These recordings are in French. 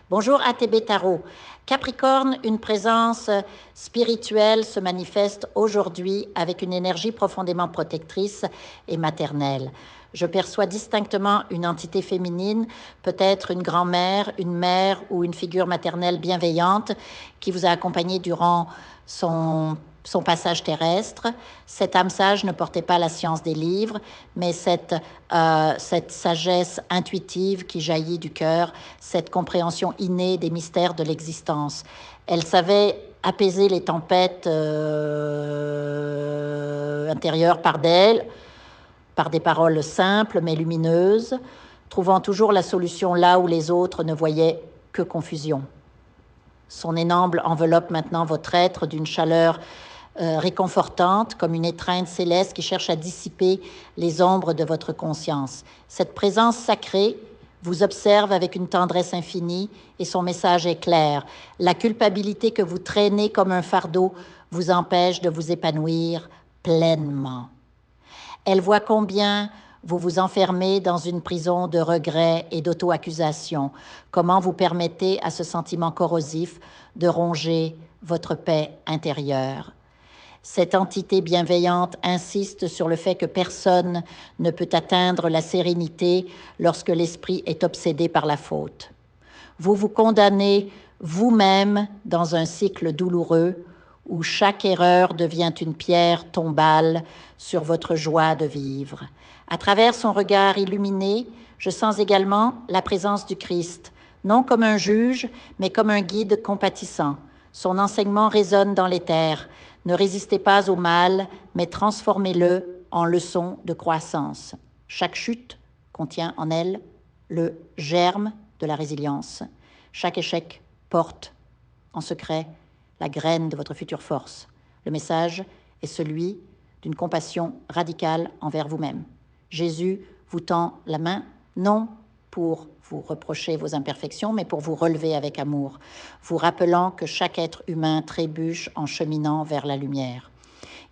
Bonjour ATB Tarot. Capricorne, une présence spirituelle se manifeste aujourd'hui avec une énergie profondément protectrice et maternelle. Je perçois distinctement une entité féminine, peut-être une grand-mère, une mère ou une figure maternelle bienveillante qui vous a accompagné durant son passage terrestre. Cet âme sage ne portait pas la science des livres, mais cette sagesse intuitive qui jaillit du cœur, cette compréhension innée des mystères de l'existence. Elle savait apaiser les tempêtes intérieures par des paroles simples mais lumineuses, trouvant toujours la solution là où les autres ne voyaient que confusion. Son énamble enveloppe maintenant votre être d'une chaleur réconfortante, comme une étreinte céleste qui cherche à dissiper les ombres de votre conscience. Cette présence sacrée vous observe avec une tendresse infinie et son message est clair. La culpabilité que vous traînez comme un fardeau vous empêche de vous épanouir pleinement. Elle voit combien vous vous enfermez dans une prison de regrets et d'auto-accusation. Comment vous permettez à ce sentiment corrosif de ronger votre paix intérieure. Cette entité bienveillante insiste sur le fait que personne ne peut atteindre la sérénité lorsque l'esprit est obsédé par la faute. Vous vous condamnez vous-même dans un cycle douloureux où chaque erreur devient une pierre tombale sur votre joie de vivre. À travers son regard illuminé, je sens également la présence du Christ, non comme un juge, mais comme un guide compatissant. Son enseignement résonne dans l'éther. Ne résistez pas au mal, mais transformez-le en leçon de croissance. Chaque chute contient en elle le germe de la résilience. Chaque échec porte en secret la graine de votre future force. Le message est celui d'une compassion radicale envers vous-même. Jésus vous tend la main, non pour vous reprocher vos imperfections, mais pour vous relever avec amour, vous rappelant que chaque être humain trébuche en cheminant vers la lumière.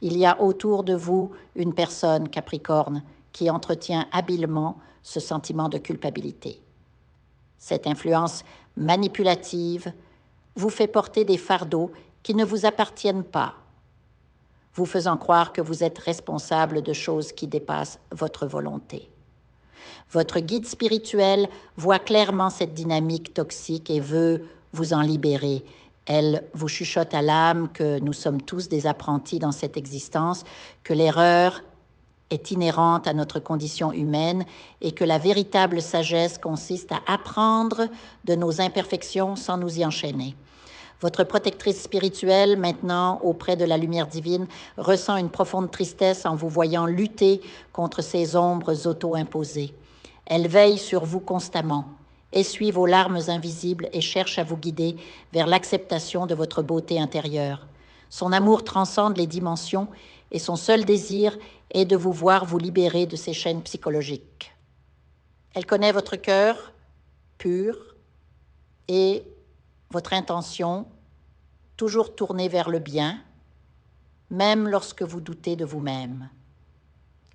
Il y a autour de vous une personne, Capricorne, qui entretient habilement ce sentiment de culpabilité. Cette influence manipulative vous fait porter des fardeaux qui ne vous appartiennent pas, vous faisant croire que vous êtes responsable de choses qui dépassent votre volonté. Votre guide spirituel voit clairement cette dynamique toxique et veut vous en libérer. Elle vous chuchote à l'âme que nous sommes tous des apprentis dans cette existence, que l'erreur est inhérente à notre condition humaine et que la véritable sagesse consiste à apprendre de nos imperfections sans nous y enchaîner. Votre protectrice spirituelle, maintenant auprès de la lumière divine, ressent une profonde tristesse en vous voyant lutter contre ces ombres auto-imposées. Elle veille sur vous constamment, essuie vos larmes invisibles et cherche à vous guider vers l'acceptation de votre beauté intérieure. Son amour transcende les dimensions et son seul désir est de vous voir vous libérer de ces chaînes psychologiques. Elle connaît votre cœur pur et votre intention, toujours tournée vers le bien, même lorsque vous doutez de vous-même.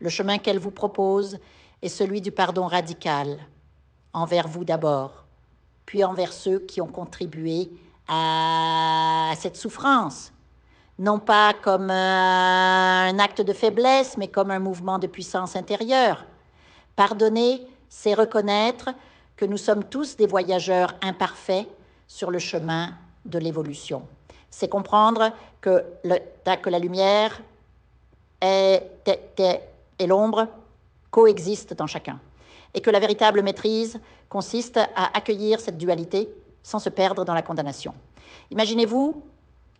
Le chemin qu'elle vous propose est celui du pardon radical, envers vous d'abord, puis envers ceux qui ont contribué à cette souffrance, non pas comme un acte de faiblesse, mais comme un mouvement de puissance intérieure. Pardonner, c'est reconnaître que nous sommes tous des voyageurs imparfaits sur le chemin de l'évolution. C'est comprendre que la lumière et l'ombre coexistent dans chacun et que la véritable maîtrise consiste à accueillir cette dualité sans se perdre dans la condamnation. Imaginez-vous,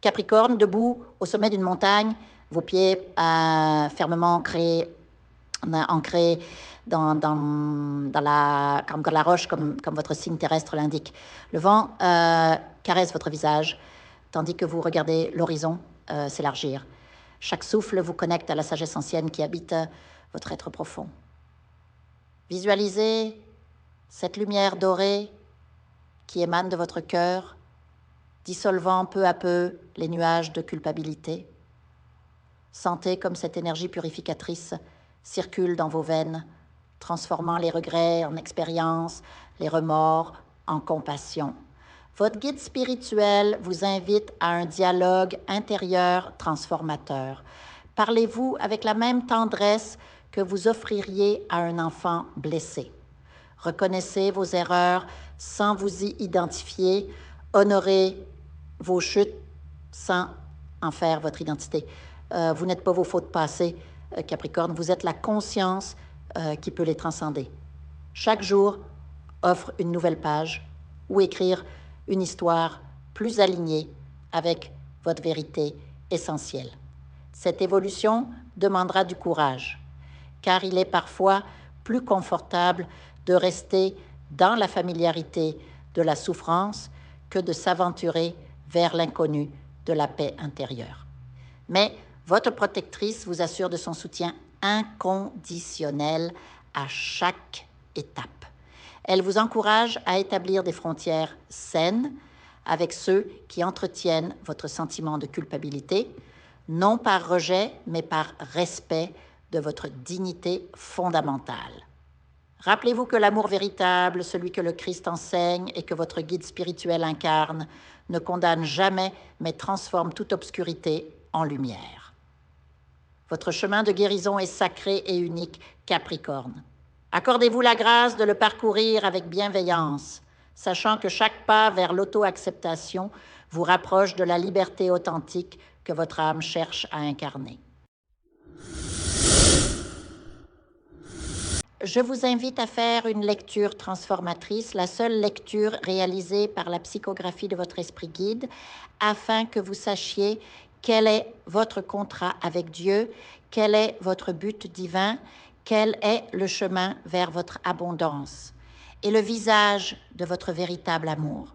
Capricorne, debout au sommet d'une montagne, vos pieds fermement ancrés dans la roche, comme votre signe terrestre l'indique. Le vent caresse votre visage, tandis que vous regardez l'horizon s'élargir. Chaque souffle vous connecte à la sagesse ancienne qui habite votre être profond. Visualisez cette lumière dorée qui émane de votre cœur, dissolvant peu à peu les nuages de culpabilité. Sentez comme cette énergie purificatrice circule dans vos veines, transformant les regrets en expérience, les remords en compassion. Votre guide spirituel vous invite à un dialogue intérieur transformateur. Parlez-vous avec la même tendresse que vous offririez à un enfant blessé. Reconnaissez vos erreurs sans vous y identifier. Honorez vos chutes sans en faire votre identité. Vous n'êtes pas vos fautes passées, Capricorne. Vous êtes la conscience qui peut les transcender. Chaque jour offre une nouvelle page ou écrire une histoire plus alignée avec votre vérité essentielle. Cette évolution demandera du courage, car il est parfois plus confortable de rester dans la familiarité de la souffrance que de s'aventurer vers l'inconnu de la paix intérieure. Mais votre protectrice vous assure de son soutien inconditionnel à chaque étape. Elle vous encourage à établir des frontières saines avec ceux qui entretiennent votre sentiment de culpabilité, non par rejet, mais par respect de votre dignité fondamentale. Rappelez-vous que l'amour véritable, celui que le Christ enseigne et que votre guide spirituel incarne, ne condamne jamais, mais transforme toute obscurité en lumière. Votre chemin de guérison est sacré et unique, Capricorne. Accordez-vous la grâce de le parcourir avec bienveillance, sachant que chaque pas vers l'auto-acceptation vous rapproche de la liberté authentique que votre âme cherche à incarner. Je vous invite à faire une lecture transformatrice, la seule lecture réalisée par la psychographie de votre esprit guide, afin que vous sachiez quel est votre contrat avec Dieu, quel est votre but divin, quel est le chemin vers votre abondance et le visage de votre véritable amour.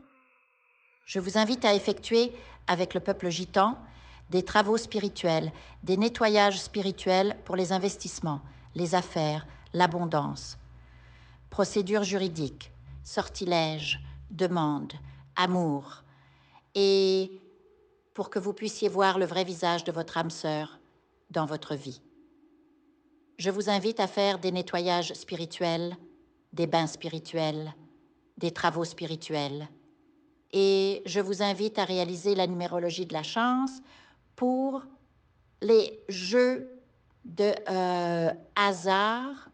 Je vous invite à effectuer avec le peuple gitan des travaux spirituels, des nettoyages spirituels pour les investissements, les affaires, l'abondance. Procédures juridiques, sortilèges, demandes, amour. Et pour que vous puissiez voir le vrai visage de votre âme sœur dans votre vie. Je vous invite à faire des nettoyages spirituels, des bains spirituels, des travaux spirituels. Et je vous invite à réaliser la numérologie de la chance pour les jeux de hasard,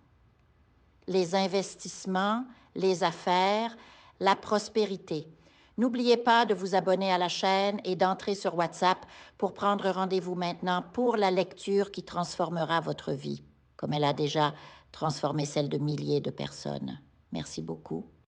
les investissements, les affaires, la prospérité. N'oubliez pas de vous abonner à la chaîne et d'entrer sur WhatsApp pour prendre rendez-vous maintenant pour la lecture qui transformera votre vie, comme elle a déjà transformé celle de milliers de personnes. Merci beaucoup.